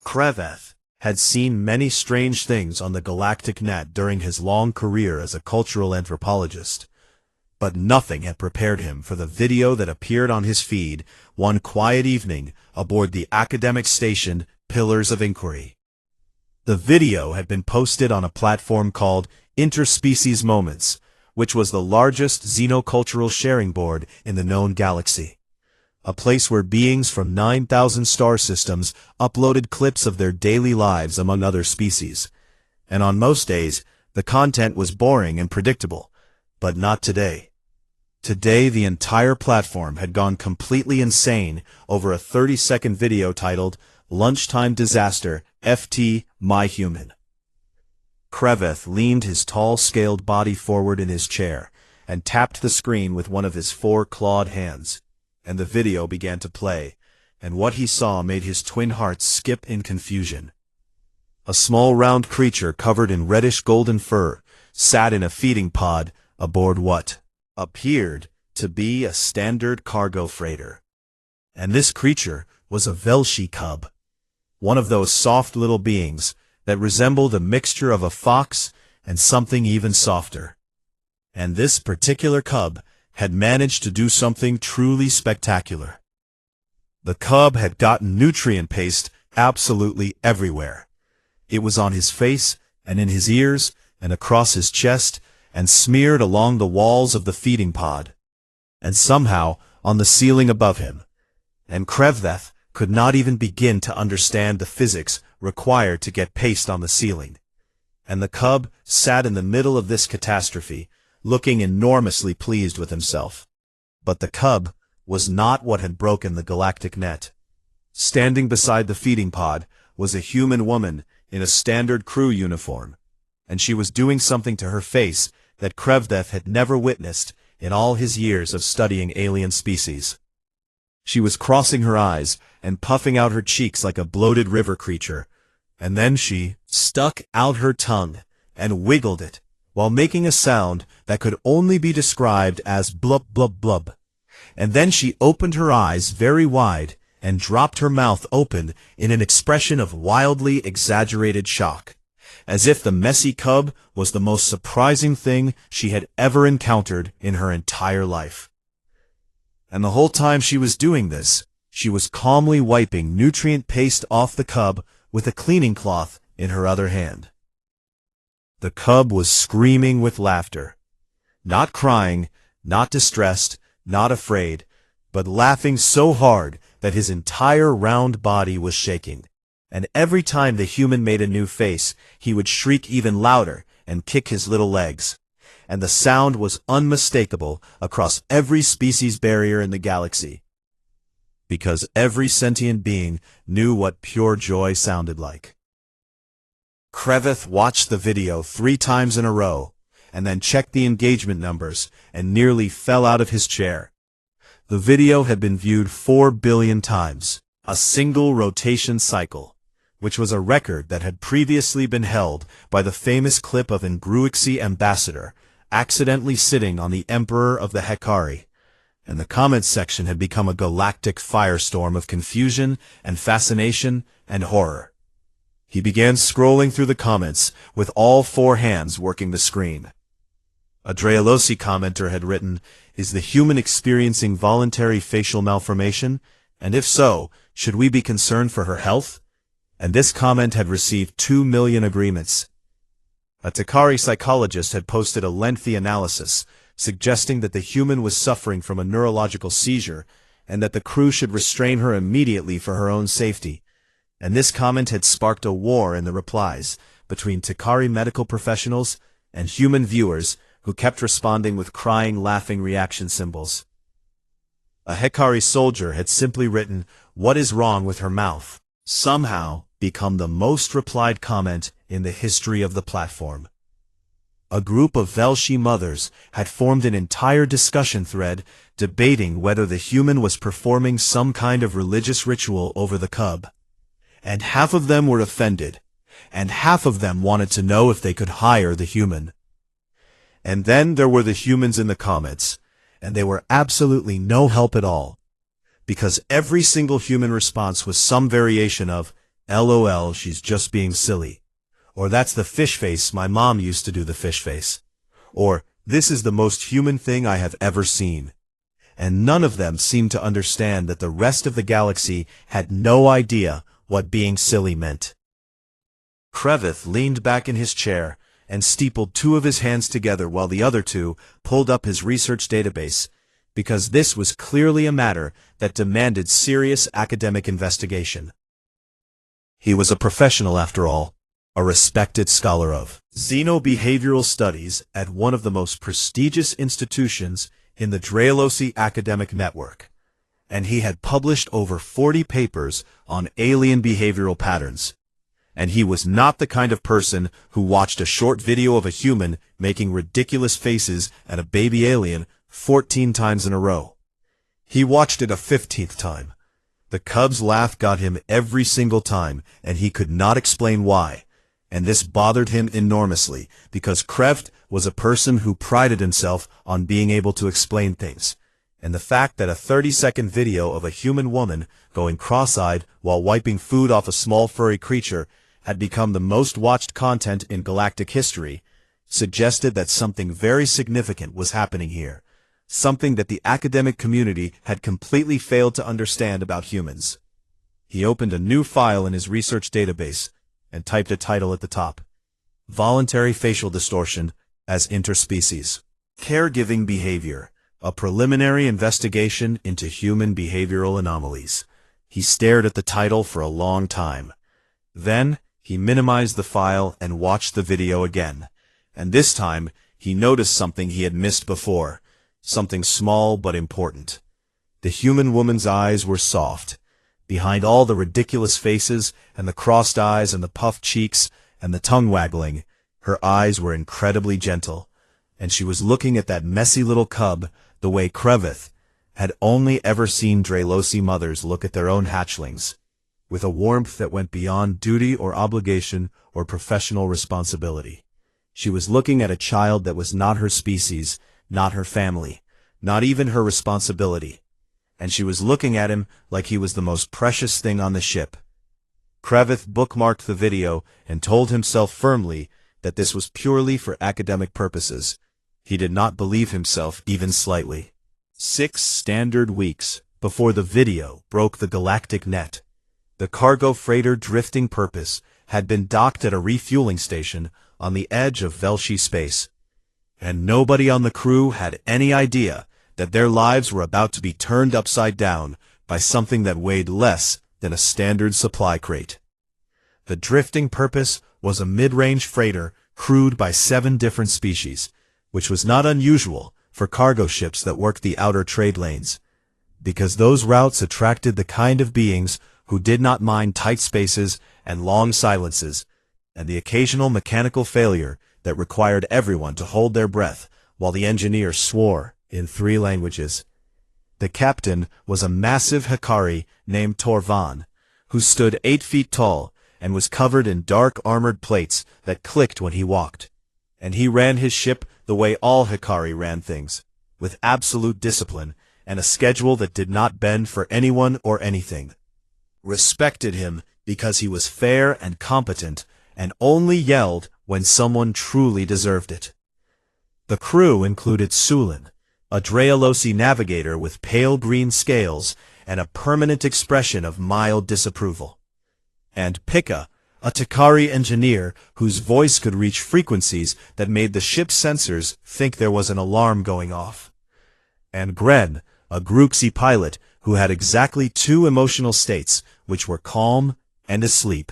Kreveth had seen many strange things on the galactic net during his long career as a cultural anthropologist, but nothing had prepared him for the video that appeared on his feed one quiet evening aboard the academic station Pillars of Inquiry. The video had been posted on a platform called Interspecies Moments, which was the largest xenocultural sharing board in the known galaxy, a place where beings from 9,000 star systems uploaded clips of their daily lives among other species. And on most days, the content was boring and predictable, but not today. Today, the entire platform had gone completely insane over a 30-second video titled Lunchtime Disaster, FT, My Human. Kreveth leaned his tall, scaled body forward in his chair and tapped the screen with one of his 4 clawed hands, and the video began to play, and what he saw made his twin hearts skip in confusion. A small round creature covered in reddish-golden fur sat in a feeding pod aboard what appeared to be a standard cargo freighter. And this creature was a Velshi cub, one of those soft little beings that resembled a mixture of a fox and something even softer. And this particular cub had managed to do something truly spectacular. The cub had gotten nutrient paste absolutely everywhere. It was on his face and in his ears and across his chest and smeared along the walls of the feeding pod, and somehow on the ceiling above him. And Kreveth could not even begin to understand the physics required to get paste on the ceiling. And the cub sat in the middle of this catastrophe, looking enormously pleased with himself. But the cub was not what had broken the galactic net. Standing beside the feeding pod was a human woman in a standard crew uniform, and she was doing something to her face that Kreveth had never witnessed in all his years of studying alien species. She was crossing her eyes and puffing out her cheeks like a bloated river creature, and then she stuck out her tongue and wiggled it while making a sound that could only be described as blub blub blub. And then she opened her eyes very wide and dropped her mouth open in an expression of wildly exaggerated shock, as if the messy cub was the most surprising thing she had ever encountered in her entire life. And the whole time she was doing this, she was calmly wiping nutrient paste off the cub with a cleaning cloth in her other hand. The cub was screaming with laughter. Not crying, not distressed, not afraid, but laughing so hard that his entire round body was shaking. And every time the human made a new face, he would shriek even louder and kick his little legs. And the sound was unmistakable across every species barrier in the galaxy, because every sentient being knew what pure joy sounded like. Kreveth watched the video 3 times in a row, and then checked the engagement numbers and nearly fell out of his chair. The video had been viewed 4 billion times, a single rotation cycle, which was a record that had previously been held by the famous clip of an Gruixi ambassador accidentally sitting on the Emperor of the Hekari, and the comments section had become a galactic firestorm of confusion and fascination and horror. He began scrolling through the comments with all 4 hands working the screen. A Drealosi commenter had written, "Is the human experiencing voluntary facial malformation? And if so, should we be concerned for her health?" And this comment had received 2 million agreements. A Takari psychologist had posted a lengthy analysis, suggesting that the human was suffering from a neurological seizure, and that the crew should restrain her immediately for her own safety. And this comment had sparked a war in the replies between Takari medical professionals and human viewers who kept responding with crying, laughing reaction symbols. A Hekari soldier had simply written, "What is wrong with her mouth?" somehow become the most replied comment in the history of the platform. A group of Velshi mothers had formed an entire discussion thread debating whether the human was performing some kind of religious ritual over the cub. And half of them were offended, and half of them wanted to know if they could hire the human. And then there were the humans in the comments, and they were absolutely no help at all, because every single human response was some variation of, LOL, she's just being silly. Or that's the fish face, my mom used to do the fish face. Or, this is the most human thing I have ever seen. And none of them seemed to understand that the rest of the galaxy had no idea what being silly meant. Krevith leaned back in his chair and steepled two of his hands together while the other two pulled up his research database, because this was clearly a matter that demanded serious academic investigation. He was a professional after all, a respected scholar of xenobehavioral studies at one of the most prestigious institutions in the Dralosi academic network, and he had published over 40 papers on alien behavioral patterns. And he was not the kind of person who watched a short video of a human making ridiculous faces at a baby alien 14 times in a row. He watched it a 15th time. The cub's laugh got him every single time, and he could not explain why. And this bothered him enormously, because Krevt was a person who prided himself on being able to explain things. And the fact that a 30-second video of a human woman going cross-eyed while wiping food off a small furry creature had become the most watched content in galactic history suggested that something very significant was happening here, something that the academic community had completely failed to understand about humans. He opened a new file in his research database and typed a title at the top: Voluntary Facial Distortion as Interspecies. Caregiving Behavior, a preliminary investigation into human behavioral anomalies. He stared at the title for a long time. Then, he minimized the file and watched the video again. And this time, he noticed something he had missed before. Something small but important. The human woman's eyes were soft. Behind all the ridiculous faces and the crossed eyes and the puffed cheeks and the tongue waggling, her eyes were incredibly gentle. And she was looking at that messy little cub the way Krevith had only ever seen Dralosi mothers look at their own hatchlings, with a warmth that went beyond duty or obligation or professional responsibility. She was looking at a child that was not her species, not her family, not even her responsibility. And she was looking at him like he was the most precious thing on the ship. Krevith bookmarked the video and told himself firmly that this was purely for academic purposes. He did not believe himself even slightly. 6 standard weeks before the video broke the galactic net, the cargo freighter Drifting Purpose had been docked at a refueling station on the edge of Velshi space. And nobody on the crew had any idea that their lives were about to be turned upside down by something that weighed less than a standard supply crate. The Drifting Purpose was a mid-range freighter crewed by 7 different species, which was not unusual for cargo ships that worked the outer trade lanes, because those routes attracted the kind of beings who did not mind tight spaces and long silences, and the occasional mechanical failure that required everyone to hold their breath while the engineer swore in 3 languages. The captain was a massive Hikari named Torvan, who stood 8 feet tall and was covered in dark armored plates that clicked when he walked. And he ran his ship the way all Hikari ran things, with absolute discipline and a schedule that did not bend for anyone or anything. Respected him because he was fair and competent and only yelled when someone truly deserved it. The crew included Sulin, a Dralosi navigator with pale green scales and a permanent expression of mild disapproval, and Pika, a Takari engineer whose voice could reach frequencies that made the ship's sensors think there was an alarm going off, and Gren, a Gruxi pilot who had exactly 2 emotional states, which were calm and asleep,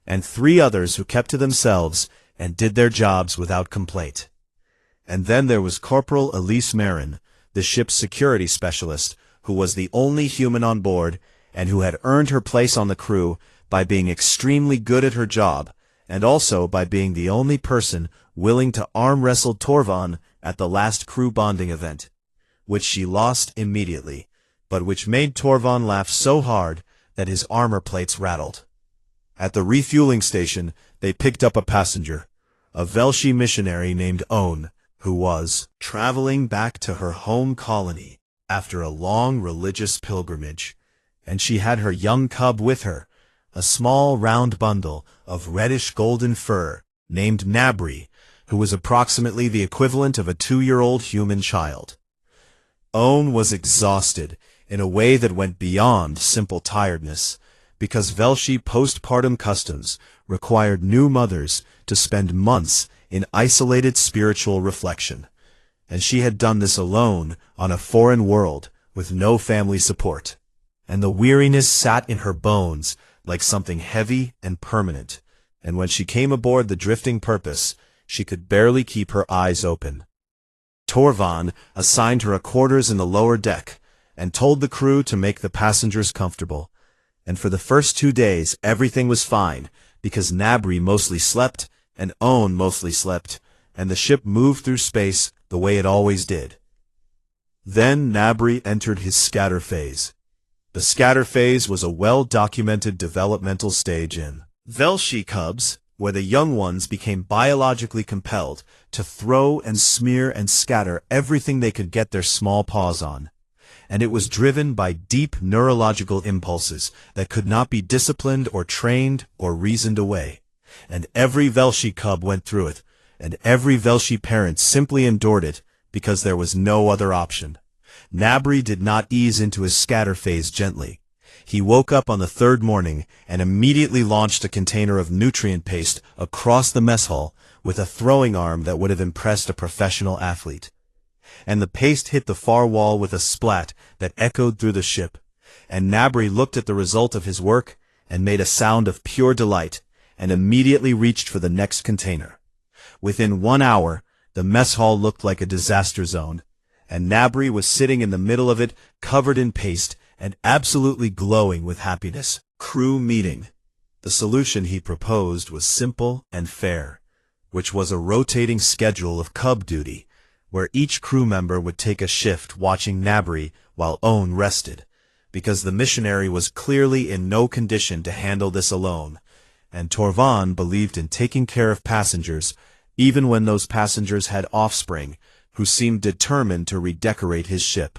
and 3 others who kept to themselves and did their jobs without complaint. And then there was Corporal Elise Marin, the ship's security specialist, who was the only human on board and who had earned her place on the crew by being extremely good at her job, and also by being the only person willing to arm wrestle Torvan at the last crew bonding event, which she lost immediately, but which made Torvan laugh so hard that his armor plates rattled. At the refueling station, they picked up a passenger, a Velshi missionary named Own, who was traveling back to her home colony after a long religious pilgrimage, and she had her young cub with her, a small round bundle of reddish-golden fur named Nabri, who was approximately the equivalent of a 2-year-old human child. Owen was exhausted in a way that went beyond simple tiredness, because Velshi postpartum customs required new mothers to spend months in isolated spiritual reflection, and she had done this alone on a foreign world with no family support. And the weariness sat in her bones like something heavy and permanent, and when she came aboard the drifting Purpose, she could barely keep her eyes open. Torvan assigned her a quarters in the lower deck, and told the crew to make the passengers comfortable. And for the first 2 days everything was fine, because Nabri mostly slept, and Owen mostly slept, and the ship moved through space the way it always did. Then Nabri entered his scatter phase. The scatter phase was a well-documented developmental stage in Velshi cubs, where the young ones became biologically compelled to throw and smear and scatter everything they could get their small paws on. And it was driven by deep neurological impulses that could not be disciplined or trained or reasoned away. And every Velshi cub went through it, and every Velshi parent simply endured it because there was no other option. Nabri did not ease into his scatter phase gently. He woke up on the 3rd morning and immediately launched a container of nutrient paste across the mess hall with a throwing arm that would have impressed a professional athlete. And the paste hit the far wall with a splat that echoed through the ship, and Nabri looked at the result of his work and made a sound of pure delight, and immediately reached for the next container. Within 1 hour, the mess hall looked like a disaster zone, and Nabri was sitting in the middle of it, covered in paste, and absolutely glowing with happiness. Crew meeting. The solution he proposed was simple and fair, which was a rotating schedule of cub duty, where each crew member would take a shift watching Nabri while Owen rested, because the missionary was clearly in no condition to handle this alone, and Torvan believed in taking care of passengers, even when those passengers had offspring, who seemed determined to redecorate his ship.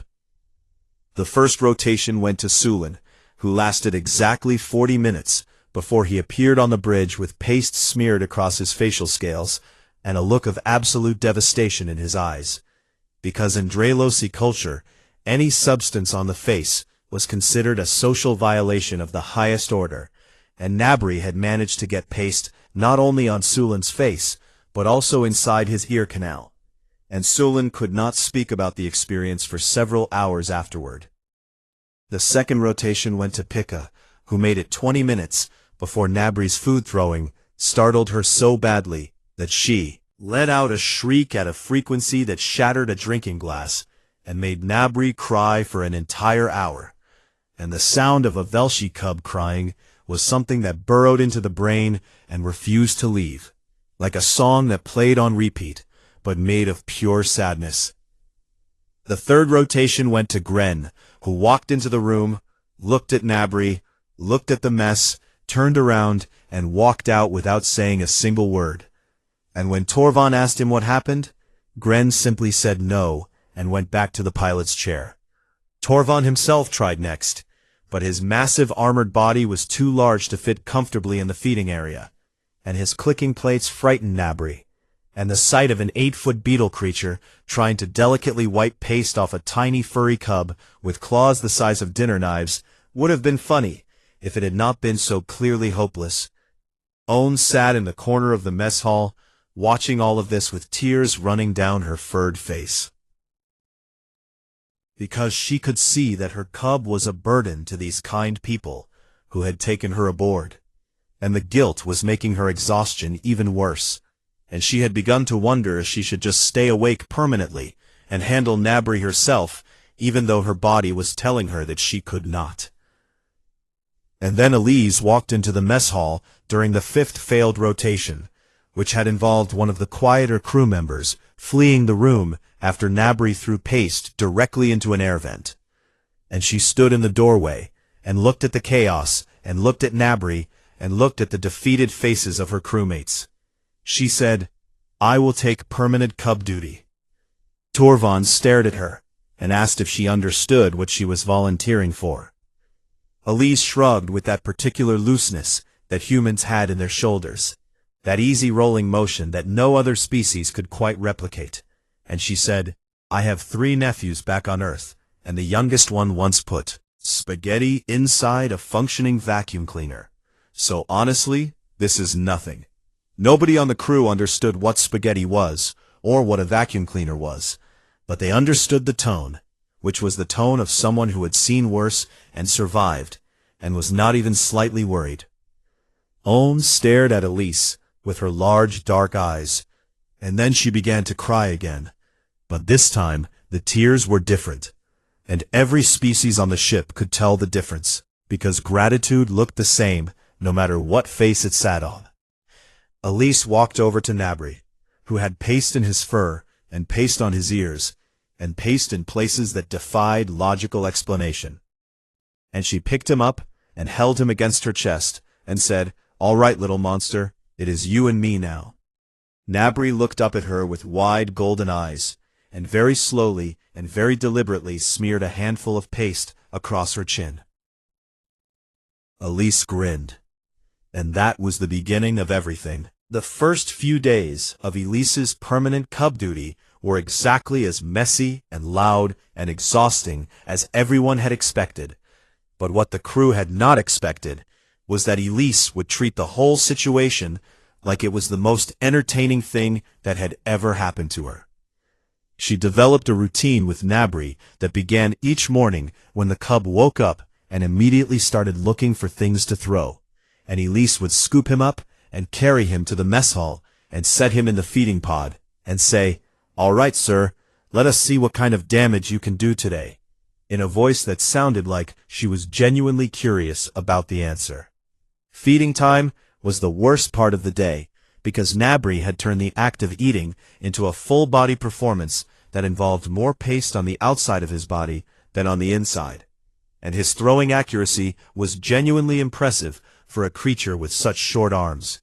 The first rotation went to Sulin, who lasted exactly 40 minutes before he appeared on the bridge with paste smeared across his facial scales, and a look of absolute devastation in his eyes, because in Dralosi culture, any substance on the face was considered a social violation of the highest order, and Nabri had managed to get paste not only on Sulin's face, but also inside his ear canal, and Sulin could not speak about the experience for several hours afterward. The second rotation went to Pika, who made it 20 minutes before Nabri's food throwing startled her so badly that she let out a shriek at a frequency that shattered a drinking glass and made Nabri cry for an entire hour. And the sound of a Velshi cub crying was something that burrowed into the brain and refused to leave, like a song that played on repeat, but made of pure sadness. The third rotation went to Gren, who walked into the room, looked at Nabri, looked at the mess, turned around, and walked out without saying a single word. And when Torvan asked him what happened, Gren simply said no and went back to the pilot's chair. Torvan himself tried next, but his massive armored body was too large to fit comfortably in the feeding area, and his clicking plates frightened Nabri, and the sight of an 8-foot beetle creature trying to delicately wipe paste off a tiny furry cub with claws the size of dinner knives would have been funny if it had not been so clearly hopeless. Owen sat in the corner of the mess hall, watching all of this with tears running down her furred face, because she could see that her cub was a burden to these kind people who had taken her aboard, and the guilt was making her exhaustion even worse, and she had begun to wonder if she should just stay awake permanently and handle Nabri herself, even though her body was telling her that she could not. And then Elise walked into the mess hall during the 5th failed rotation, which had involved one of the quieter crew members fleeing the room after Nabri threw paste directly into an air vent. And she stood in the doorway, and looked at the chaos, and looked at Nabri, and looked at the defeated faces of her crewmates. She said, "I will take permanent cub duty." Torvan stared at her, and asked if she understood what she was volunteering for. Elise shrugged with that particular looseness that humans had in their shoulders, that easy rolling motion that no other species could quite replicate, and she said, "I have 3 nephews back on Earth, and the youngest one once put spaghetti inside a functioning vacuum cleaner. So honestly, this is nothing." Nobody on the crew understood what spaghetti was, or what a vacuum cleaner was, but they understood the tone, which was the tone of someone who had seen worse and survived, and was not even slightly worried. Ohm stared at Elise with her large dark eyes, and then she began to cry again. But this time, the tears were different, and every species on the ship could tell the difference, because gratitude looked the same no matter what face it sat on. Elise walked over to Nabri, who had paste in his fur, and paste on his ears, and paste in places that defied logical explanation. And she picked him up and held him against her chest, and said, "All right, little monster, it is you and me now." Nabri looked up at her with wide golden eyes, and very slowly and very deliberately smeared a handful of paste across her chin. Elise grinned. And that was the beginning of everything. The first few days of Elise's permanent cub duty were exactly as messy and loud and exhausting as everyone had expected. But what the crew had not expected was that Elise would treat the whole situation like it was the most entertaining thing that had ever happened to her. She developed a routine with Nabri that began each morning when the cub woke up and immediately started looking for things to throw, and Elise would scoop him up and carry him to the mess hall and set him in the feeding pod and say, "All right, sir, let us see what kind of damage you can do today," in a voice that sounded like she was genuinely curious about the answer. Feeding time was the worst part of the day, because Nabri had turned the act of eating into a full-body performance that involved more paste on the outside of his body than on the inside, and his throwing accuracy was genuinely impressive for a creature with such short arms.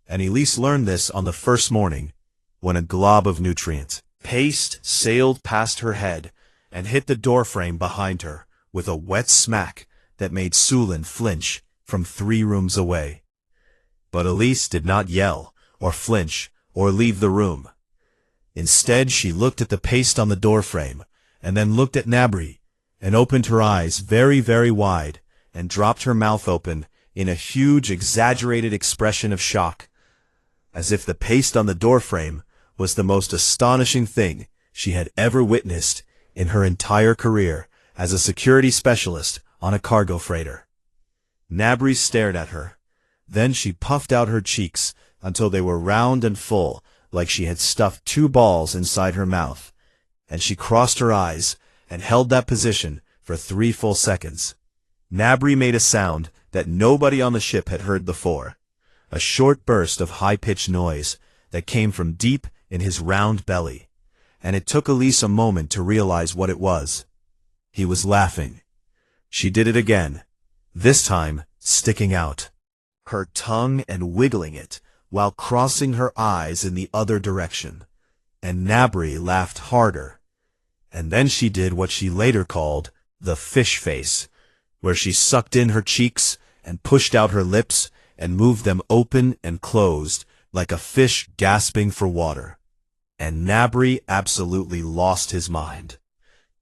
And Elise learned this on the first morning, when a glob of nutrient paste sailed past her head and hit the doorframe behind her with a wet smack that made Sulin flinch from 3 rooms away. But Elise did not yell, or flinch, or leave the room. Instead, she looked at the paste on the doorframe, and then looked at Nabri, and opened her eyes very, very wide, and dropped her mouth open in a huge, exaggerated expression of shock, as if the paste on the doorframe was the most astonishing thing she had ever witnessed in her entire career as a security specialist on a cargo freighter. Nabri stared at her. Then she puffed out her cheeks until they were round and full, like she had stuffed 2 balls inside her mouth, and she crossed her eyes and held that position for 3 full seconds. Nabri made a sound that nobody on the ship had heard before, a short burst of high-pitched noise that came from deep in his round belly, and it took Elise a moment to realize what it was. He was laughing. She did it again, this time sticking out her tongue and wiggling it while crossing her eyes in the other direction, and Nabri laughed harder. And then she did what she later called the fish face, where she sucked in her cheeks and pushed out her lips and moved them open and closed like a fish gasping for water. And Nabri absolutely lost his mind.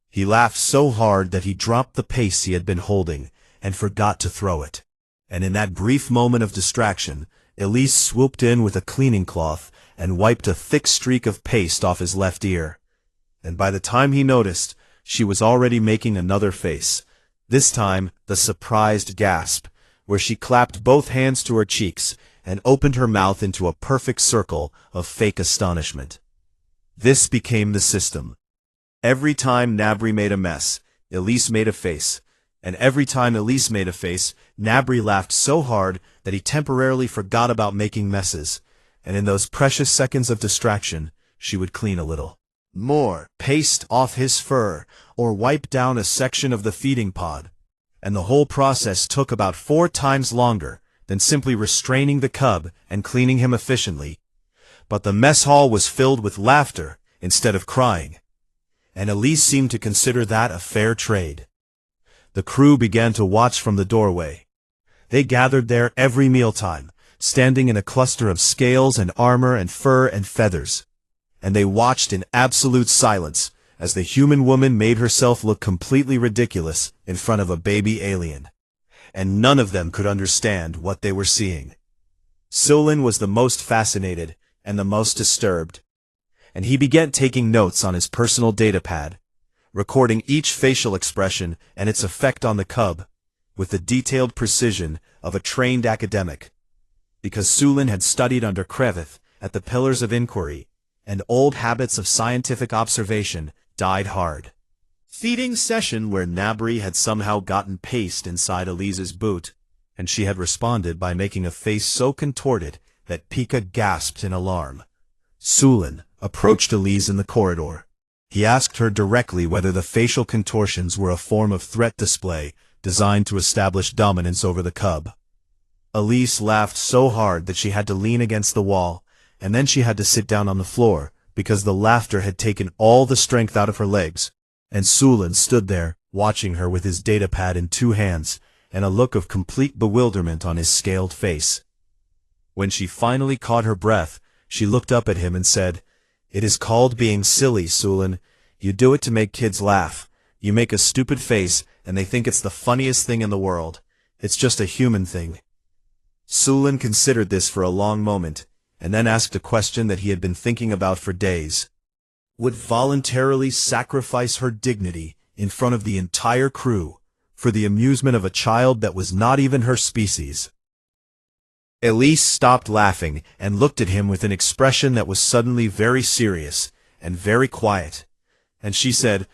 He laughed so hard that he dropped the paste he had been holding and forgot to throw it. And in that brief moment of distraction, Elise swooped in with a cleaning cloth and wiped a thick streak of paste off his left ear. And by the time he noticed, she was already making another face, this time the surprised gasp, where she clapped both hands to her cheeks and opened her mouth into a perfect circle of fake astonishment. This became the system. Every time Nabri made a mess, Elise made a face, and every time Elise made a face, Nabri laughed so hard that he temporarily forgot about making messes, and in those precious seconds of distraction, she would clean a little more paste off his fur or wipe down a section of the feeding pod, and the whole process took about 4 times longer than simply restraining the cub and cleaning him efficiently. But the mess hall was filled with laughter instead of crying, and Elise seemed to consider that a fair trade. The crew began to watch from the doorway. They gathered there every mealtime, standing in a cluster of scales and armor and fur and feathers. And they watched in absolute silence as the human woman made herself look completely ridiculous in front of a baby alien. And none of them could understand what they were seeing. Sulin was the most fascinated and the most disturbed. And he began taking notes on his personal datapad, recording each facial expression and its effect on the cub, with the detailed precision of a trained academic. Because Sulin had studied under Krevith at the Pillars of Inquiry, and old habits of scientific observation died hard. Feeding session where Nabri had somehow gotten paste inside Elise's boot, and she had responded by making a face so contorted that Pika gasped in alarm. Sulin approached Elise in the corridor. He asked her directly whether the facial contortions were a form of threat display designed to establish dominance over the cub. Elise laughed so hard that she had to lean against the wall, and then she had to sit down on the floor because the laughter had taken all the strength out of her legs. And Sulin stood there, watching her with his datapad in 2 hands, and a look of complete bewilderment on his scaled face. When she finally caught her breath, she looked up at him and said, "It is called being silly, Sulin. You do it to make kids laugh. You make a stupid face, and they think it's the funniest thing in the world. It's just a human thing." Sulin considered this for a long moment, and then asked a question that he had been thinking about for days. Would voluntarily sacrifice her dignity in front of the entire crew for the amusement of a child that was not even her species? Elise stopped laughing and looked at him with an expression that was suddenly very serious and very quiet, and she said,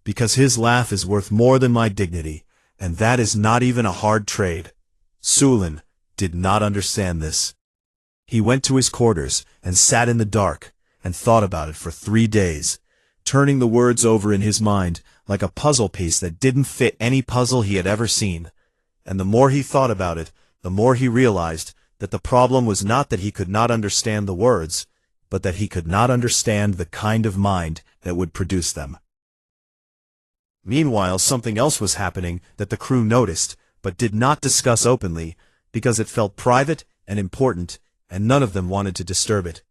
"Because his laugh is worth more than my dignity, and that is not even a hard trade." Sulin did not understand this. He went to his quarters and sat in the dark and thought about it for 3 days, turning the words over in his mind like a puzzle piece that didn't fit any puzzle he had ever seen. And the more he thought about it, the more he realized that the problem was not that he could not understand the words, but that he could not understand the kind of mind that would produce them. Meanwhile, something else was happening that the crew noticed, but did not discuss openly, because it felt private and important, and none of them wanted to disturb it.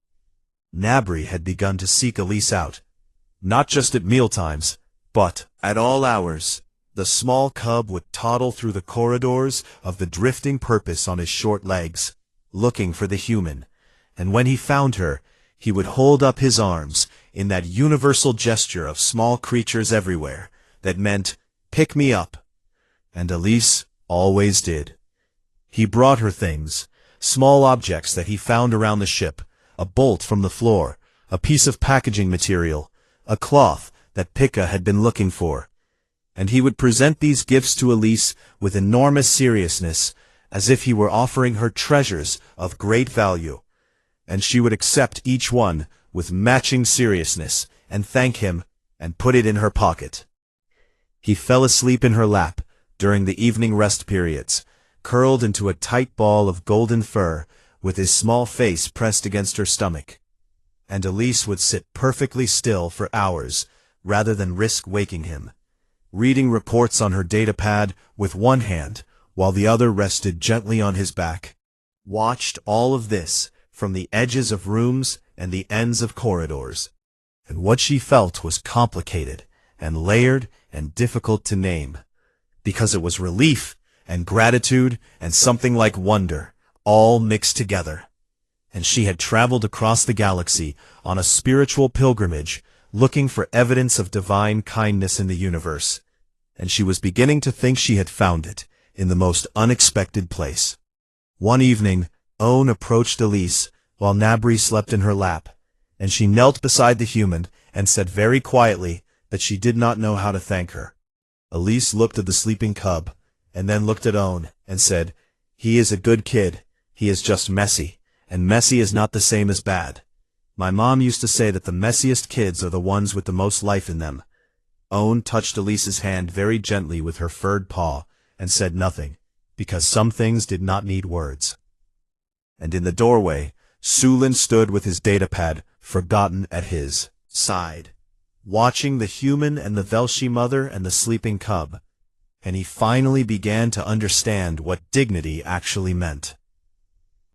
Nabri had begun to seek Elise out, not just at mealtimes, but at all hours. The small cub would toddle through the corridors of the drifting purpose on his short legs, looking for the human, and when he found her, he would hold up his arms in that universal gesture of small creatures everywhere that meant, "Pick me up." And Elise always did. He brought her things, small objects that he found around the ship, a bolt from the floor, a piece of packaging material, a cloth that Pika had been looking for. And he would present these gifts to Elise with enormous seriousness, as if he were offering her treasures of great value. And she would accept each one with matching seriousness, and thank him, and put it in her pocket. He fell asleep in her lap during the evening rest periods, curled into a tight ball of golden fur, with his small face pressed against her stomach. And Elise would sit perfectly still for hours, rather than risk waking him, reading reports on her datapad with one hand, while the other rested gently on his back. Watched all of this from the edges of rooms and the ends of corridors. And what she felt was complicated and layered and difficult to name, because it was relief and gratitude and something like wonder, all mixed together. And she had traveled across the galaxy on a spiritual pilgrimage, looking for evidence of divine kindness in the universe, and she was beginning to think she had found it in the most unexpected place. One evening, Owen approached Elise while Nabri slept in her lap, and she knelt beside the human and said very quietly that she did not know how to thank her. Elise looked at the sleeping cub, and then looked at Owen and said, "He is a good kid. He is just messy, and messy is not the same as bad. My mom used to say that the messiest kids are the ones with the most life in them." Owen touched Elise's hand very gently with her furred paw, and said nothing, because some things did not need words. And in the doorway, Sulin stood with his datapad forgotten at his side, watching the human and the Velshi mother and the sleeping cub. and he finally began to understand what dignity actually meant.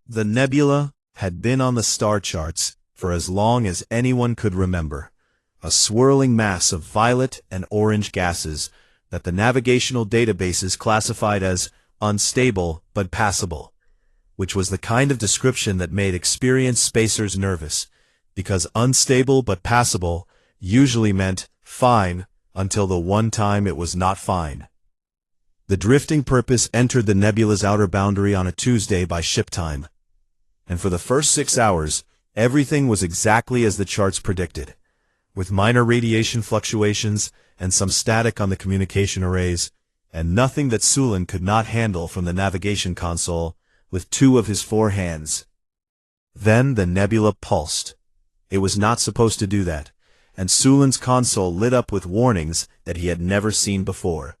The nebula had been on the star charts for as long as anyone could remember, a swirling mass of violet and orange gases that the navigational databases classified as unstable but passable, which was the kind of description that made experienced spacers nervous, because unstable but passable usually meant fine until the one time it was not fine. The drifting purpose entered the nebula's outer boundary on a Tuesday by ship time, and for the first 6 hours, everything was exactly as the charts predicted, with minor radiation fluctuations and some static on the communication arrays, and nothing that Sulan could not handle from the navigation console with 2 of his 4 hands. Then the nebula pulsed. It was not supposed to do that, and Sulan's console lit up with warnings that he had never seen before.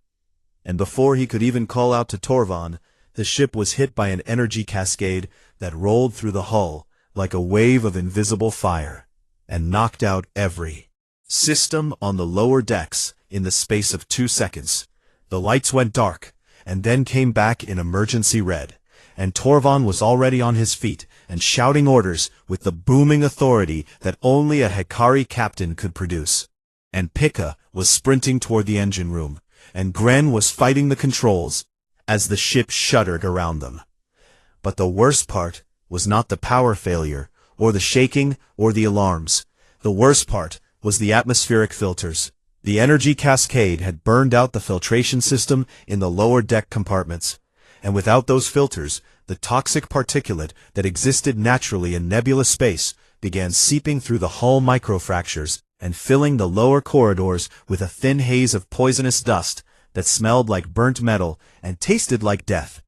And before he could even call out to Torvon, the ship was hit by an energy cascade that rolled through the hull like a wave of invisible fire, and knocked out every system on the lower decks in the space of 2 seconds. The lights went dark, and then came back in emergency red, and Torvon was already on his feet and shouting orders with the booming authority that only a Hikari captain could produce. And Pika was sprinting toward the engine room, and Gren was fighting the controls as the ship shuddered around them. But the worst part was not the power failure, or the shaking, or the alarms. The worst part was the atmospheric filters. The energy cascade had burned out the filtration system in the lower deck compartments, and without those filters, the toxic particulate that existed naturally in nebula space began seeping through the hull microfractures and filling the lower corridors with a thin haze of poisonous dust that smelled like burnt metal and tasted like death.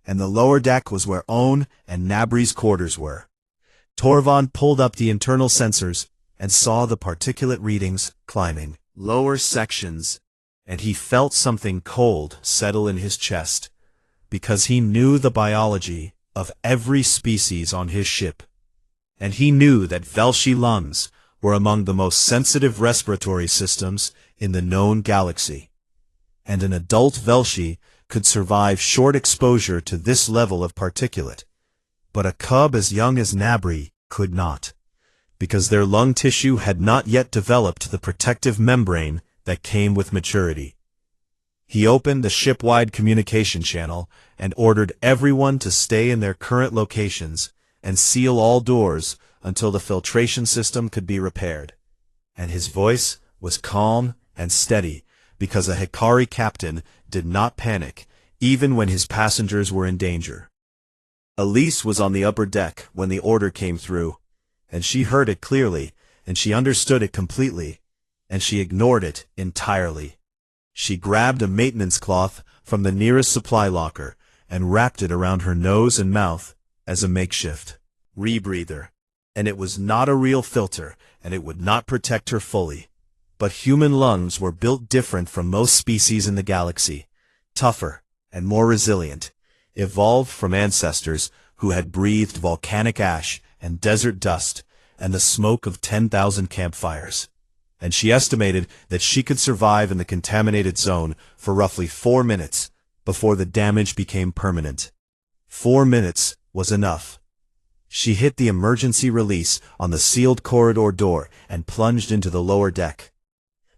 And the lower deck was where Own and Nabri's quarters were. Torvon pulled up the internal sensors and saw the particulate readings climbing lower sections, and he felt something cold settle in his chest, because he knew the biology of every species on his ship, and he knew that Velshi lungs were among the most sensitive respiratory systems in the known galaxy, and an adult Velshi could survive short exposure to this level of particulate, but a cub as young as Nabri could not, because their lung tissue had not yet developed the protective membrane that came with maturity. He opened the ship-wide communication channel and ordered everyone to stay in their current locations and seal all doors until the filtration system could be repaired. And his voice was calm and steady, because a Hikari captain did not panic, even when his passengers were in danger. Elise was on the upper deck when the order came through, and she heard it clearly, and she understood it completely, and she ignored it entirely. She grabbed a maintenance cloth from the nearest supply locker and wrapped it around her nose and mouth as a makeshift rebreather. And it was not a real filter, and it would not protect her fully. But human lungs were built different from most species in the galaxy, tougher and more resilient, evolved from ancestors who had breathed volcanic ash and desert dust and the smoke of 10,000 campfires. And she estimated that she could survive in the contaminated zone for roughly 4 minutes before the damage became permanent. 4 minutes was enough. She hit the emergency release on the sealed corridor door and plunged into the lower deck.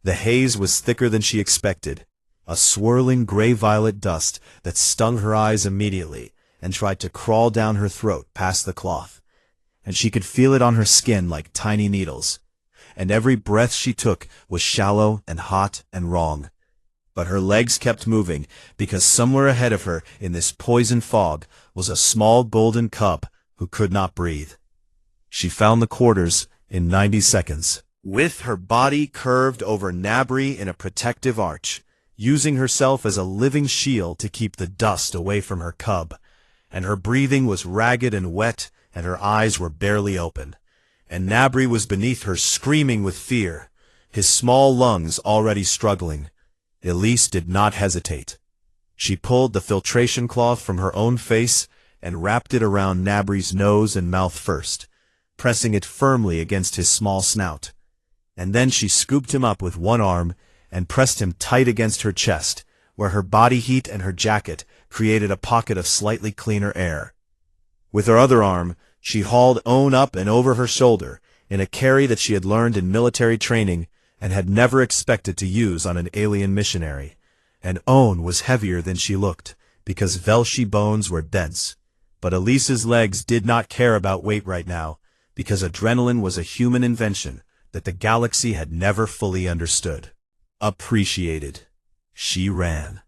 The haze was thicker than she expected, a swirling gray-violet dust that stung her eyes immediately and tried to crawl down her throat past the cloth, and she could feel it on her skin like tiny needles, and every breath she took was shallow and hot and wrong. But her legs kept moving, because somewhere ahead of her in this poison fog was a small golden cub who could not breathe. She found the quarters in 90 seconds, with her body curved over Nabri in a protective arch, using herself as a living shield to keep the dust away from her cub, and her breathing was ragged and wet, and her eyes were barely open. And Nabri was beneath her screaming with fear, his small lungs already struggling. Elise did not hesitate. She pulled the filtration cloth from her own face and wrapped it around Nabri's nose and mouth first, pressing it firmly against his small snout. And then she scooped him up with one arm and pressed him tight against her chest, where her body heat and her jacket created a pocket of slightly cleaner air. With her other arm, she hauled Owen up and over her shoulder in a carry that she had learned in military training and had never expected to use on an alien missionary. And Owen was heavier than she looked, because Velshi bones were dense. But Elise's legs did not care about weight right now, because adrenaline was a human invention that the galaxy had never fully understood. Appreciated. She ran.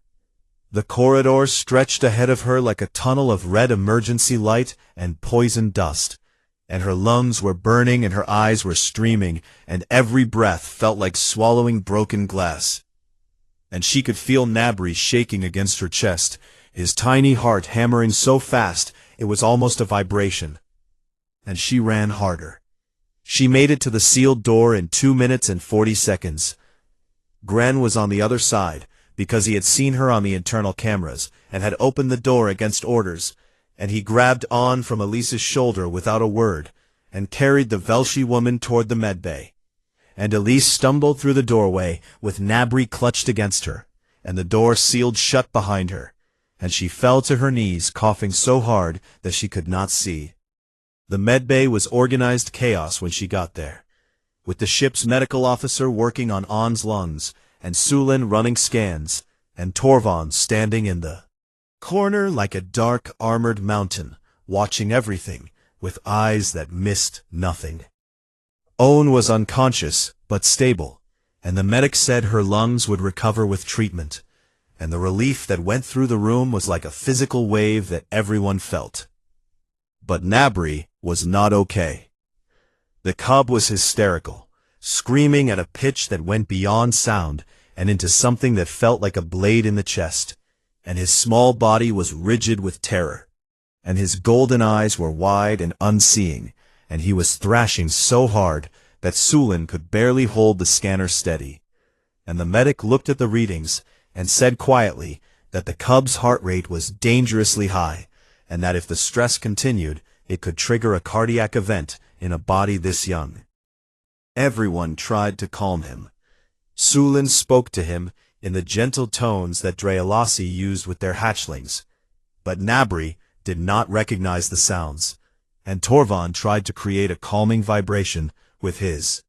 The corridors stretched ahead of her like a tunnel of red emergency light and poison dust, and her lungs were burning and her eyes were streaming, and every breath felt like swallowing broken glass. And she could feel Nabri shaking against her chest, his tiny heart hammering so fast it was almost a vibration. And she ran harder. She made it to the sealed door in 2 minutes and 40 seconds. Gren was on the other side, because he had seen her on the internal cameras, and had opened the door against orders, and he grabbed on from Elise's shoulder without a word, and carried the Velshi woman toward the medbay. And Elise stumbled through the doorway, with Nabri clutched against her, and the door sealed shut behind her, and she fell to her knees, coughing so hard that she could not see. The medbay was organized chaos when she got there, with the ship's medical officer working on On's lungs, and Sulin running scans, and Torvon standing in the corner like a dark, armored mountain, watching everything, with eyes that missed nothing. Owen was unconscious, but stable, and the medic said her lungs would recover with treatment, and the relief that went through the room was like a physical wave that everyone felt. But Nabri was not okay. The cub was hysterical, screaming at a pitch that went beyond sound and into something that felt like a blade in the chest, and his small body was rigid with terror, and his golden eyes were wide and unseeing, and he was thrashing so hard that Sulin could barely hold the scanner steady. And the medic looked at the readings and said quietly that the cub's heart rate was dangerously high, and that if the stress continued, it could trigger a cardiac event in a body this young. Everyone tried to calm him. Sulin spoke to him in the gentle tones that Drealasi used with their hatchlings, but Nabri did not recognize the sounds, and Torvon tried to create a calming vibration with his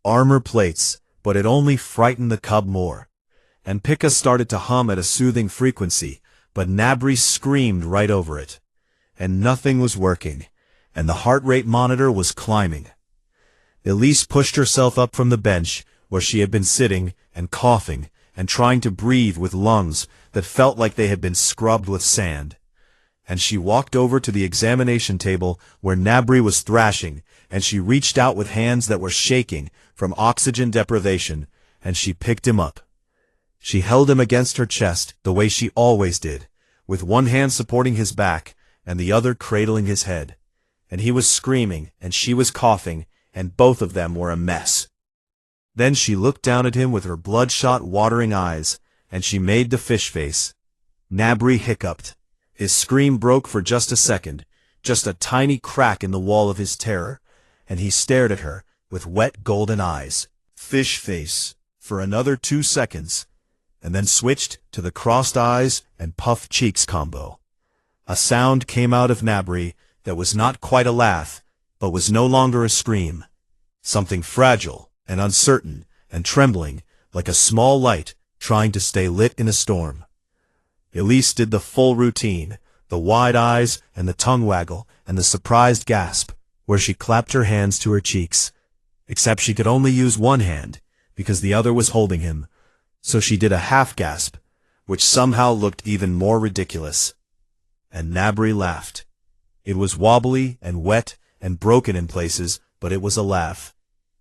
armor plates, but it only frightened the cub more. And Pika started to hum at a soothing frequency, but Nabri screamed right over it. And nothing was working, and the heart rate monitor was climbing. Elise pushed herself up from the bench where she had been sitting and coughing and trying to breathe with lungs that felt like they had been scrubbed with sand. And she walked over to the examination table where Nabri was thrashing, and she reached out with hands that were shaking from oxygen deprivation, and she picked him up. She held him against her chest the way she always did, with one hand supporting his back and the other cradling his head. And he was screaming, and she was coughing, and both of them were a mess. Then she looked down at him with her bloodshot, watering eyes, and she made the fish face. Nabri hiccuped. His scream broke for just a second, just a tiny crack in the wall of his terror, and he stared at her with wet golden eyes, fish face, for another 2 seconds, and then switched to the crossed eyes and puffed cheeks combo. A sound came out of Nabri that was not quite a laugh, but was no longer a scream. Something fragile and uncertain and trembling, like a small light trying to stay lit in a storm. Elise did the full routine, the wide eyes and the tongue waggle and the surprised gasp, where she clapped her hands to her cheeks. Except she could only use one hand, because the other was holding him, so she did a half gasp, which somehow looked even more ridiculous. And Nabri laughed. It was wobbly and wet and broken in places, but it was a laugh.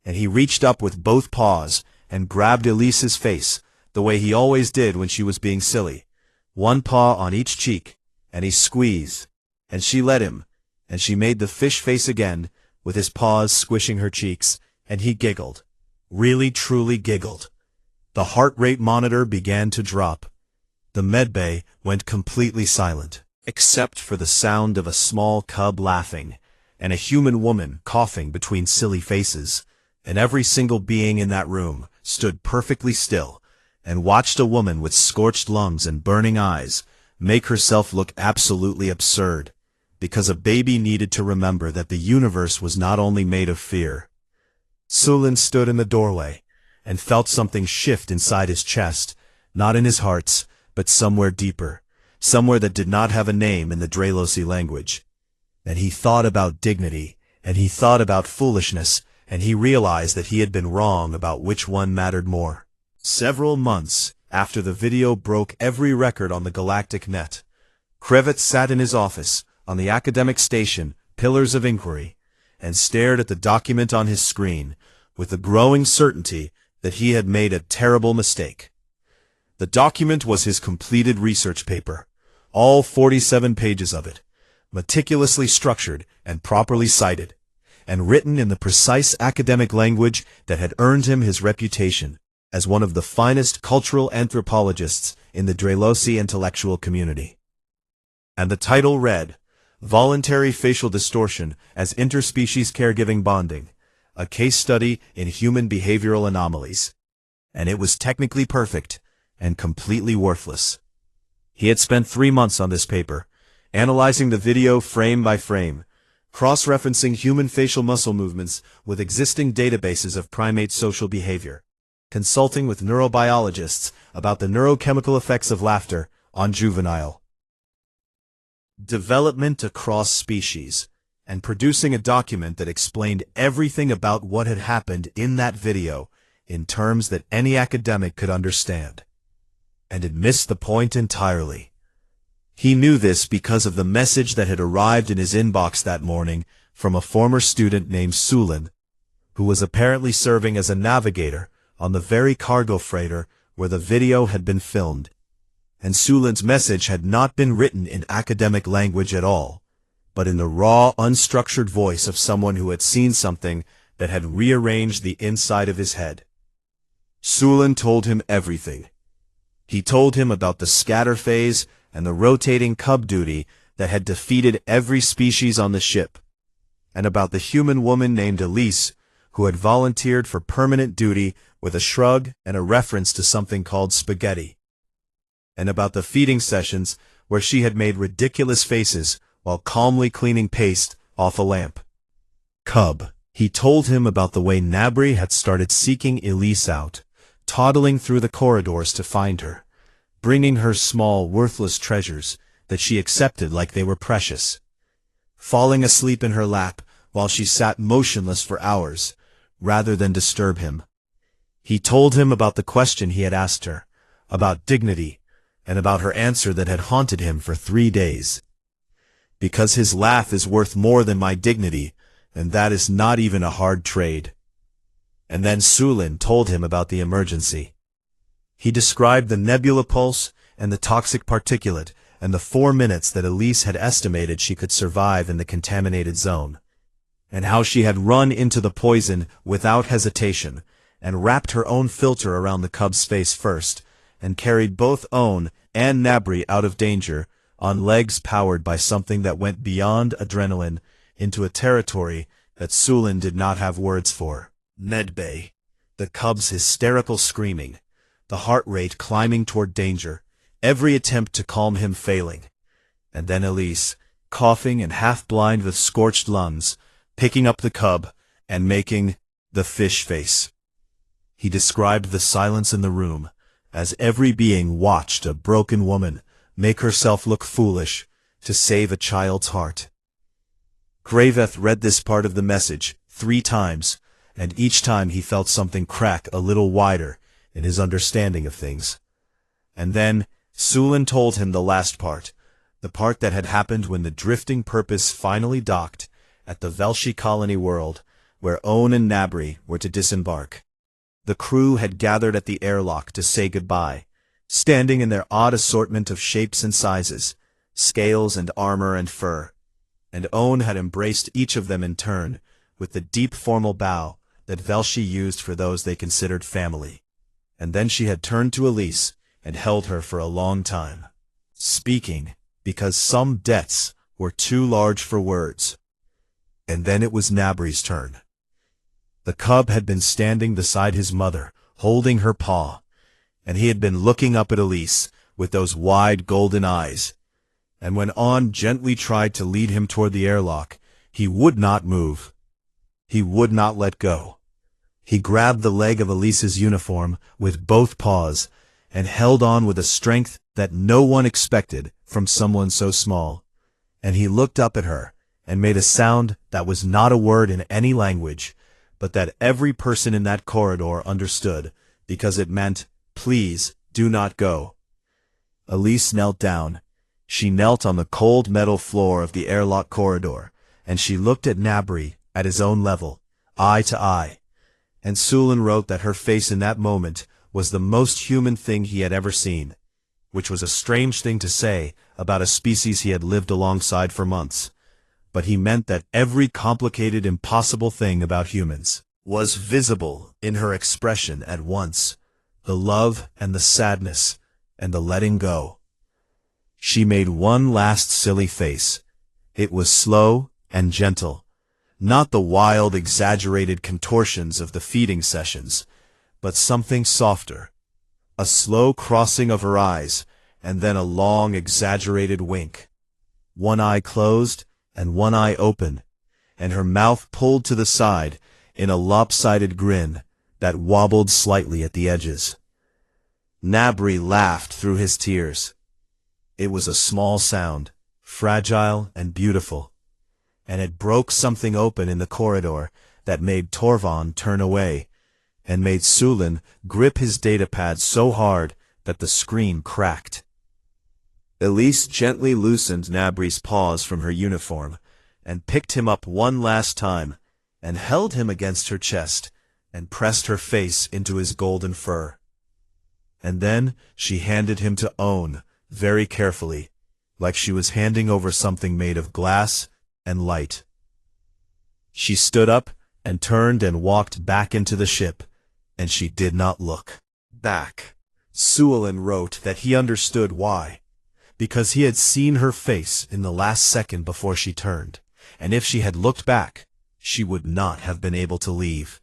And he reached up with both paws and grabbed Elise's face, the way he always did when she was being silly. One paw on each cheek, and he squeezed, and she let him, and she made the fish face again, with his paws squishing her cheeks, and he giggled. Really truly giggled. The heart rate monitor began to drop. The medbay went completely silent, except for the sound of a small cub laughing, and a human woman coughing between silly faces, and every single being in that room stood perfectly still, and watched a woman with scorched lungs and burning eyes make herself look absolutely absurd, because a baby needed to remember that the universe was not only made of fear. Sulin stood in the doorway, and felt something shift inside his chest, not in his heart, but somewhere deeper, somewhere that did not have a name in the Dralosi language. And he thought about dignity, and he thought about foolishness, and he realized that he had been wrong about which one mattered more. Several months after the video broke every record on the Galactic Net, Krevitz sat in his office, on the academic station, Pillars of Inquiry, and stared at the document on his screen, with the growing certainty that he had made a terrible mistake. The document was his completed research paper, all 47 pages of it, meticulously structured and properly cited, and written in the precise academic language that had earned him his reputation as one of the finest cultural anthropologists in the Dralosi intellectual community. And the title read, Voluntary Facial Distortion as Interspecies Caregiving Bonding, a Case Study in Human Behavioral Anomalies. And it was technically perfect and completely worthless. He had spent 3 months on this paper, analyzing the video frame by frame, cross-referencing human facial muscle movements with existing databases of primate social behavior, consulting with neurobiologists about the neurochemical effects of laughter on juvenile development across species, and producing a document that explained everything about what had happened in that video in terms that any academic could understand. And it missed the point entirely. He knew this because of the message that had arrived in his inbox that morning from a former student named Sulin, who was apparently serving as a navigator on the very cargo freighter where the video had been filmed. And Sulin's message had not been written in academic language at all, but in the raw, unstructured voice of someone who had seen something that had rearranged the inside of his head. Sulin told him everything. He told him about the scatter phase and the rotating cub duty that had defeated every species on the ship, and about the human woman named Elise who had volunteered for permanent duty with a shrug and a reference to something called spaghetti, and about the feeding sessions where she had made ridiculous faces while calmly cleaning paste off a lamp. Cub. He told him about the way Nabri had started seeking Elise out, toddling through the corridors to find her, bringing her small, worthless treasures that she accepted like they were precious, falling asleep in her lap while she sat motionless for hours, rather than disturb him. He told him about the question he had asked her, about dignity, and about her answer that had haunted him for 3 days. Because his laugh is worth more than my dignity, and that is not even a hard trade. And then Sulin told him about the emergency. He described the nebula pulse and the toxic particulate and the 4 minutes that Elise had estimated she could survive in the contaminated zone, and how she had run into the poison without hesitation and wrapped her own filter around the cub's face first, and carried both Own and Nabri out of danger on legs powered by something that went beyond adrenaline into a territory that Sulin did not have words for. Medbay, the cub's hysterical screaming, the heart rate climbing toward danger, every attempt to calm him failing. And then Elise, coughing and half-blind with scorched lungs, picking up the cub and making the fish face. He described the silence in the room, as every being watched a broken woman make herself look foolish to save a child's heart. Graveth read this part of the message 3 times, and each time he felt something crack a little wider in his understanding of things. And then Sulin told him the last part, the part that had happened when the drifting purpose finally docked at the Velshi colony world, where Own and Nabri were to disembark. The crew had gathered at the airlock to say goodbye, standing in their odd assortment of shapes and sizes, scales and armor and fur, and Own had embraced each of them in turn with the deep formal bow that Velshi used for those they considered family. And then she had turned to Elise and held her for a long time, speaking because some debts were too large for words. And then it was Nabri's turn. The cub had been standing beside his mother, holding her paw, and he had been looking up at Elise with those wide golden eyes. And when On gently tried to lead him toward the airlock, he would not move. He would not let go. He grabbed the leg of Elise's uniform with both paws and held on with a strength that no one expected from someone so small. And he looked up at her and made a sound that was not a word in any language, but that every person in that corridor understood, because it meant, "Please, do not go." Elise knelt down. She knelt on the cold metal floor of the airlock corridor, and she looked at Nabri at his own level, eye to eye. And Sulin wrote that her face in that moment was the most human thing he had ever seen, which was a strange thing to say about a species he had lived alongside for months. But he meant that every complicated, impossible thing about humans was visible in her expression at once, the love and the sadness and the letting go. She made one last silly face. It was slow and gentle, not the wild, exaggerated contortions of the feeding sessions, but something softer, a slow crossing of her eyes, and then a long, exaggerated wink. One eye closed and one eye open, and her mouth pulled to the side in a lopsided grin that wobbled slightly at the edges. Nabri laughed through his tears. It was a small sound, fragile and beautiful, and it broke something open in the corridor that made Torvon turn away, and made Sulin grip his datapad so hard that the screen cracked. Elise gently loosened Nabri's paws from her uniform, and picked him up one last time, and held him against her chest, and pressed her face into his golden fur. And then she handed him to On, very carefully, like she was handing over something made of glass and light. She stood up and turned and walked back into the ship, and she did not look back. Sulin wrote that he understood why, because he had seen her face in the last second before she turned, and if she had looked back, she would not have been able to leave.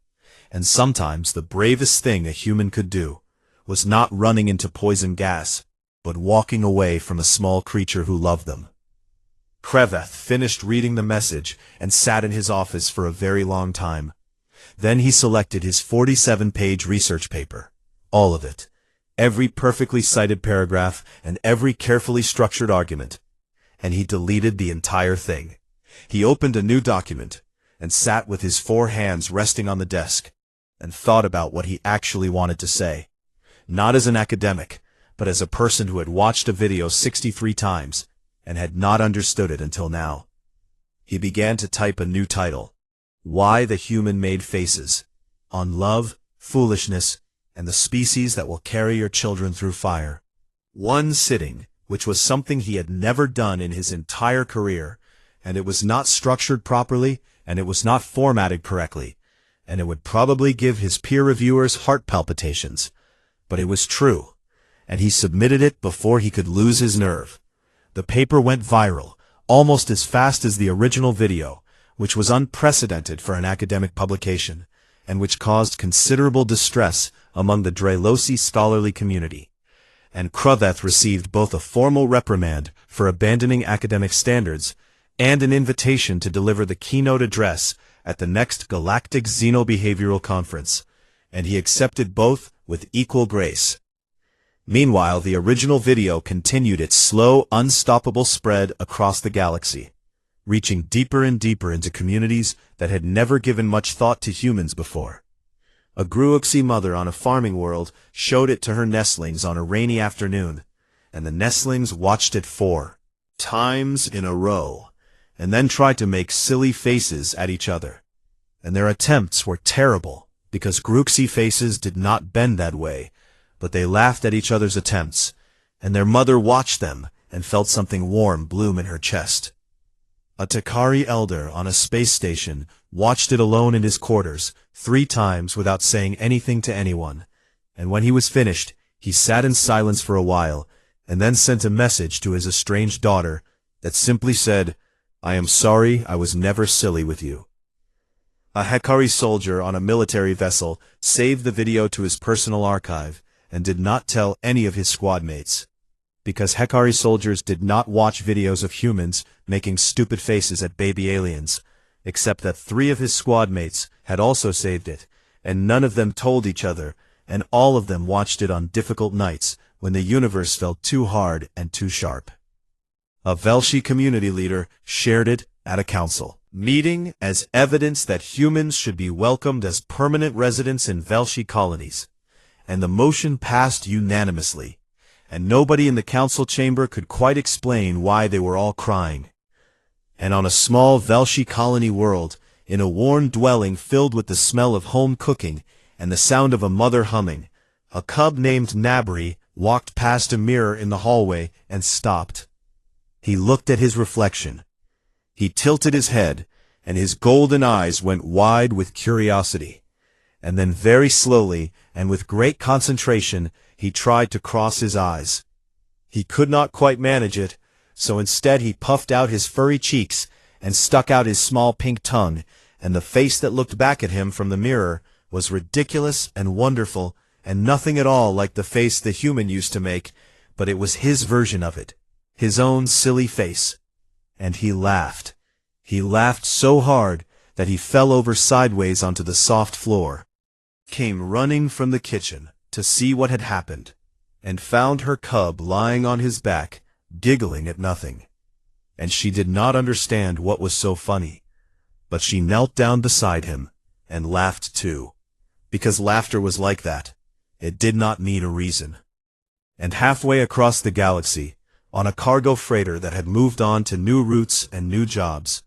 And sometimes the bravest thing a human could do was not running into poison gas, but walking away from a small creature who loved them. Kreveth finished reading the message and sat in his office for a very long time. Then he selected his 47-page research paper, all of it, every perfectly cited paragraph and every carefully structured argument, and he deleted the entire thing. He opened a new document and sat with his 4 hands resting on the desk and thought about what he actually wanted to say, not as an academic, but as a person who had watched a video 63 times and had not understood it until now. He began to type a new title: Why the Human Made Faces, on Love, Foolishness, and the Species That Will Carry Your Children Through Fire. One sitting, which was something he had never done in his entire career, and it was not structured properly, and it was not formatted correctly, and it would probably give his peer reviewers heart palpitations. But it was true, and he submitted it before he could lose his nerve. The paper went viral, almost as fast as the original video, which was unprecedented for an academic publication, and which caused considerable distress among the Drelosi scholarly community. And Kreveth received both a formal reprimand for abandoning academic standards and an invitation to deliver the keynote address at the next Galactic Xenobehavioral Conference, and he accepted both with equal grace. Meanwhile, the original video continued its slow, unstoppable spread across the galaxy, reaching deeper and deeper into communities that had never given much thought to humans before. A Gruoxi mother on a farming world showed it to her nestlings on a rainy afternoon, and the nestlings watched it 4 times in a row, and then tried to make silly faces at each other. And their attempts were terrible, because Gruoxi faces did not bend that way, but they laughed at each other's attempts, and their mother watched them and felt something warm bloom in her chest. A Takari elder on a space station watched it alone in his quarters 3 times without saying anything to anyone, and when he was finished, he sat in silence for a while, and then sent a message to his estranged daughter that simply said, "I am sorry I was never silly with you." A Hekari soldier on a military vessel saved the video to his personal archive, and did not tell any of his squad mates. Because Hekari soldiers did not watch videos of humans making stupid faces at baby aliens, except that 3 of his squad mates had also saved it, and none of them told each other, and all of them watched it on difficult nights when the universe felt too hard and too sharp. A Velshi community leader shared it at a council meeting as evidence that humans should be welcomed as permanent residents in Velshi colonies, and the motion passed unanimously, and nobody in the council chamber could quite explain why they were all crying. And on a small Velshi colony world, in a worn dwelling filled with the smell of home cooking and the sound of a mother humming, a cub named Nabri walked past a mirror in the hallway and stopped. He looked at his reflection. He tilted his head, and his golden eyes went wide with curiosity. And then very slowly and with great concentration, he tried to cross his eyes. He could not quite manage it, so instead he puffed out his furry cheeks and stuck out his small pink tongue, and the face that looked back at him from the mirror was ridiculous and wonderful, and nothing at all like the face the human used to make, but it was his version of it, his own silly face. And he laughed. He laughed so hard that he fell over sideways onto the soft floor, came running from the kitchen to see what had happened, and found her cub lying on his back, giggling at nothing. And she did not understand what was so funny, but she knelt down beside him and laughed too, because laughter was like that. It did not need a reason. And halfway across the galaxy, on a cargo freighter that had moved on to new routes and new jobs,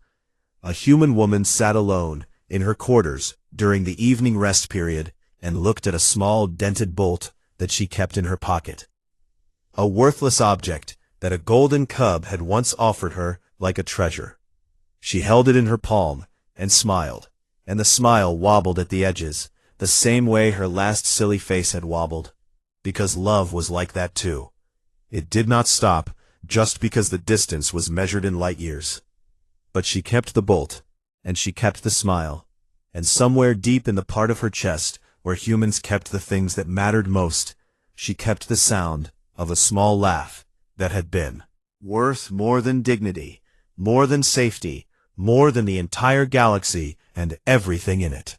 a human woman sat alone in her quarters during the evening rest period and looked at a small dented bolt that she kept in her pocket. A worthless object that a golden cub had once offered her like a treasure. She held it in her palm and smiled, and the smile wobbled at the edges, the same way her last silly face had wobbled, because love was like that too. It did not stop just because the distance was measured in light years. But she kept the bolt, and she kept the smile, and somewhere deep in the part of her chest where humans kept the things that mattered most, she kept the sound of a small laugh that had been worth more than dignity, more than safety, more than the entire galaxy and everything in it.